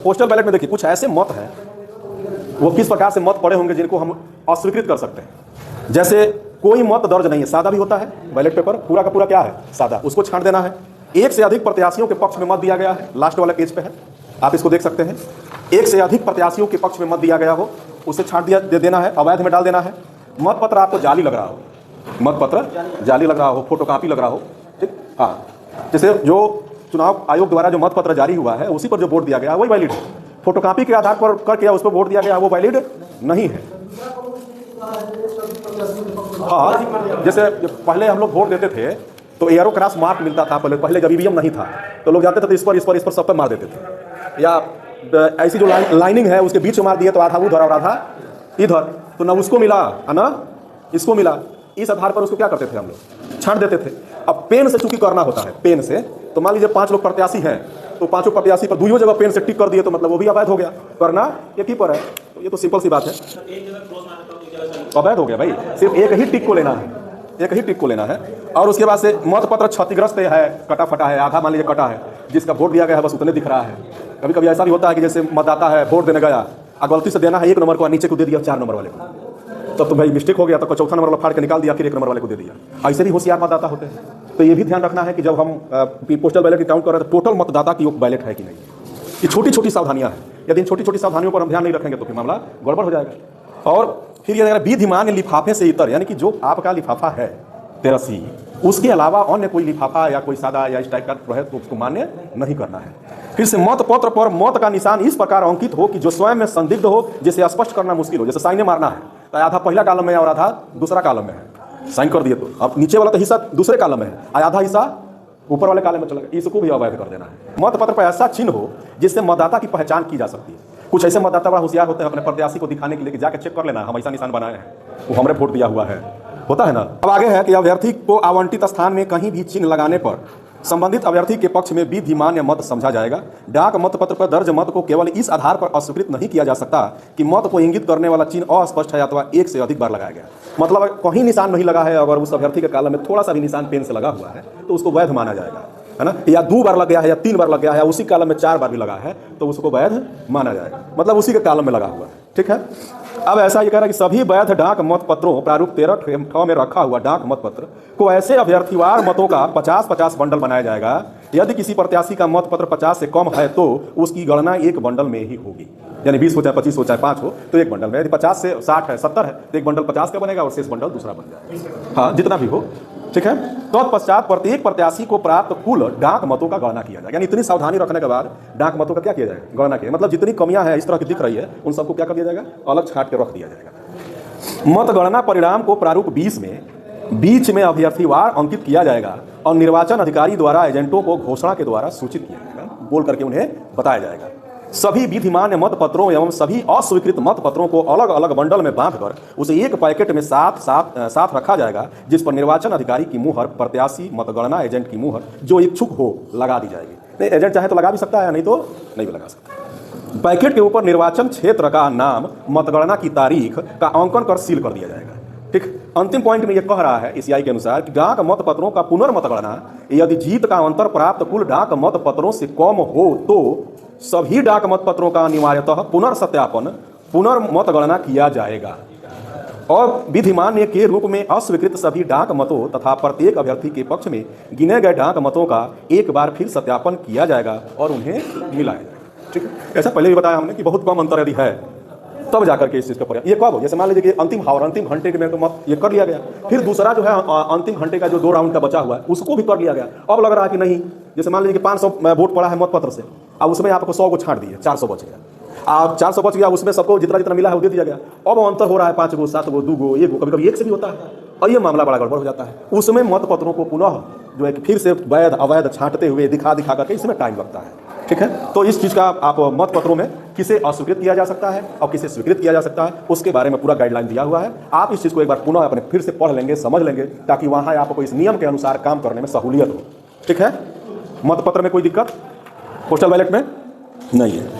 Postal ballot में देखिए कुछ ऐसे मत हैं, वो किस प्रकार से मत पड़े होंगे जिनको हम अस्वीकृत कर सकते हैं। जैसे कोई मत दर्ज नहीं है, सादा भी होता है बैलेट पेपर, पूरा का पूरा क्या है सादा, उसको छांट देना है। एक से अधिक प्रत्याशियों के पक्ष में मत दिया गया है, लास्ट वाला पेज पे है, आप इसको देख सकते हैं। एक से अधिक प्रत्याशियों के पक्ष में मत दिया गया हो, उसे छांट दे देना है, अवैध में डाल देना है। मत पत्र आपको जाली लग रहा हो, मत पत्र जाली लग रहा हो, फोटोकॉपी लग रहा हो, ठीक, हाँ। जैसे जो चुनाव आयोग द्वारा जो मत पत्र जारी हुआ है उसी पर जो वोट दिया गया वही वैलिड है। फोटोकॉपी के आधार पर करके उस पर वोट दिया गया वो वैलिड नहीं है। हाँ, जैसे पहले हम लोग वोट देते थे तो एयरो क्रॉस मार्क मिलता था, पहले जब ईवीएम नहीं था तो लोग जाते थे तो इस पर सब पर मार देते थे, या ऐसी जो लाइनिंग है उसके बीच में मार दिए तो आधा उधर और आधा इधर, तो ना उसको मिला ना इसको मिला। इस आधार पर उसको क्या करते थे हम लोग, छांट देते थे। अब पेन से चूंकि करना होता है, पेन से, तो मान लीजिए 5 लोग प्रत्याशी हैं तो 5 प्रत्याशी पर दूसरी जगह पेन से टिक कर दिए तो मतलब वो भी अवैध हो गया, करना एक ही पर है। तो ये तो सिंपल सी बात है, अवैध हो गया भाई। सिर्फ एक ही टिक को लेना है, एक ही टिक को लेना है। और उसके बाद से मत पत्र क्षतिग्रस्त है, कटा फटा है, आधा मान लीजिए कटा है, जिसका वोट दिया गया है बस उतने दिख रहा है। कभी कभी ऐसा भी होता है कि जैसे मतदाता है वोट देने गया और गलती से देना है 1 नंबर को, नीचे को दे दिया 4 नंबर वाले को, तब तो भाई मिस्टेक हो गया, तो चौथा नंबर वाला फाड़ के निकाल दिया, फिर 1 नंबर वाले को दे दिया। ऐसे भी होशियार मतदाता होते हैं। तो ये भी ध्यान रखना है कि जब हम पोस्टल बैलेट की काउंट कर रहे हैं तो टोटल मतदाता की बैलेट है कि नहीं। ये छोटी छोटी सावधानियां हैं, यदि इन छोटी छोटी सावधानियों पर हम ध्यान नहीं रखेंगे तो फिर मामला गड़बड़ हो जाएगा। और फिर ये विधिमान्य लिफाफे से इतर, यानी कि जो आपका लिफाफा है 83, उसके अलावा अन्य कोई लिफाफा या कोई सादा या इस टाइप का है तो उसको मान्य नहीं करना है। फिर से मत पत्र पर मत का निशान इस प्रकार अंकित हो कि जो स्वयं में संदिग्ध हो, जिसे स्पष्ट करना मुश्किल हो। जैसे साइने मारना है तो आधा पहला कॉलम में है और आधा दूसरा कॉलम में है, साइन कर दिए तो अब नीचे वाला तो हिस्सा दूसरे कॉलम में है, आधा हिस्सा ऊपर वाले कॉलम में चला गया, इसको भी अवैध कर देना है। मत पत्र पर ऐसा चिन्ह हो जिससे मतदाता की पहचान की जा सकती है। कुछ ऐसे मतदाता बड़ा होशियार होते हैं, अपने प्रत्याशी को दिखाने के लिए जाके चेक कर लेना हम ऐसा निशान बनाए हैं, वो हमने वोट दिया हुआ है, होता है ना। अब आगे है कि अभ्यर्थी को आवंटित स्थान में कहीं भी चिन्ह लगाने पर संबंधित अभ्यर्थी के पक्ष में विधिमान्य मत समझा जाएगा। डाक मत पत्र पर दर्ज मत को केवल इस आधार पर अस्वीकृत नहीं किया जा सकता कि मत को इंगित करने वाला चिन्ह अस्पष्ट है अथवा एक से अधिक बार लगाया गया। मतलब कहीं निशान नहीं लगा है, अगर उस अभ्यर्थी के कॉलम में थोड़ा सा भी निशान पेन से लगा हुआ है तो उसको वैध माना जाएगा, है ना। या 2 बार लग गया है या 3 बार लग गया है, उसी कॉलम में 4 बार भी लगा है तो उसको वैध माना जाएगा, मतलब उसी के कॉलम में लगा हुआ है, ठीक है। अब ऐसा ये कह रहा है कि सभी वैध डाक मत पत्रों प्रारूप 13 में रखा हुआ डाक मत पत्र को ऐसे अभ्यर्थीवार मतों का 50-50 बंडल बनाया जाएगा। यदि किसी प्रत्याशी का मत पत्र 50 से कम है तो उसकी गणना एक बंडल में ही होगी, यानी 20 हो चाहे 25 हो चाहे 5 हो तो एक बंडल में। यदि 50 से 60 है 70 है तो एक बंडल 50 का बनेगा और शेष बंडल दूसरा बन जाएगा, हाँ जितना भी हो, ठीक है। तत्पश्चात प्रत्येक प्रत्याशी को प्राप्त कुल डाक मतों का गणना किया जाएगा। यानी इतनी सावधानी रखने के बाद डाक मतों का क्या किया जाएगा, गणना किया, मतलब जितनी कमियां हैं इस तरह की दिख रही है उन सबको क्या कर दिया जाएगा, अलग छांट के रख दिया जाएगा। मतगणना परिणाम को प्रारूप 20 में बीच में अभ्यर्थीवार अंकित किया जाएगा और निर्वाचन अधिकारी द्वारा एजेंटों को घोषणा के द्वारा सूचित किया जाएगा, बोल करके उन्हें बताया जाएगा। सभी विधिमान्य मत पत्रों एवं सभी अस्वीकृत मत पत्रों को अलग अलग बंडल में बांधकर उसे एक पैकेट में साथ रखा जाएगा, जिस पर निर्वाचन अधिकारी की मुहर, प्रत्याशी, मतगणना एजेंट की मुहर जो इच्छुक हो लगा दी जाएगी। नहीं, एजेंट चाहे तो लगा भी सकता है, नहीं तो नहीं भी लगा सकता। पैकेट के ऊपर निर्वाचन क्षेत्र का नाम, मतगणना की तारीख का अंकन कर सील कर दिया जाएगा, ठीक। अंतिम पॉइंट में यह कह रहा है इस आई के अनुसार कि डाक मत पत्रों का पुनर्मतगणना यदि जीत का अंतर प्राप्त कुल डाक मत पत्रों से कम हो तो सभी डाक मत पत्रों का अनिवार्यतः पुनर्सत्यापन, पुनर्मतगणना किया जाएगा और विधिमान्य के रूप में अस्वीकृत सभी डाक मतों तथा प्रत्येक अभ्यर्थी के पक्ष में गिने गए डाक मतों का एक बार फिर सत्यापन किया जाएगा और उन्हें मिलाया जाएगा, ठीक है। ऐसा पहले भी बताया हमने कि बहुत कम अंतर यदि है तब जाकर के इस चीज़ का प्रयास। ये कब हो, जैसे मान लीजिए कि अंतिम घंटे में तो मत ये कर लिया गया, फिर दूसरा जो है अंतिम घंटे का जो 2 राउंड का बचा हुआ है उसको भी कर लिया गया। अब लग रहा है कि नहीं, जैसे मान लीजिए कि 500 वोट पड़ा है मत पत्र से, अब उसमें आपको 100 को छांट दिए, 400 बच गया। अब 400 बच गया, उसमें सबको जितना जितना मिला है वो दे दिया गया। अब अंतर हो रहा है 5 गो, 7 गो, 2 गो, 1 गो, कभी कभी 1 से भी होता है और ये मामला बड़ा गड़बड़ हो जाता है। उसमें मत पत्रों को पुनः जो है फिर से वैध अवैध छांटते हुए दिखा करके इसमें टाइम लगता है, ठीक है। तो इस चीज़ का आप मत पत्रों में किसे अस्वीकृत किया जा सकता है और किसे स्वीकृत किया जा सकता है उसके बारे में पूरा गाइडलाइन दिया हुआ है। आप इस चीज़ को एक बार पुनः अपने फिर से पढ़ लेंगे, समझ लेंगे, ताकि वहाँ आपको इस नियम के अनुसार काम करने में सहूलियत हो, ठीक है। मत पत्र में कोई दिक्कत पोस्टल बैलेट में नहीं है।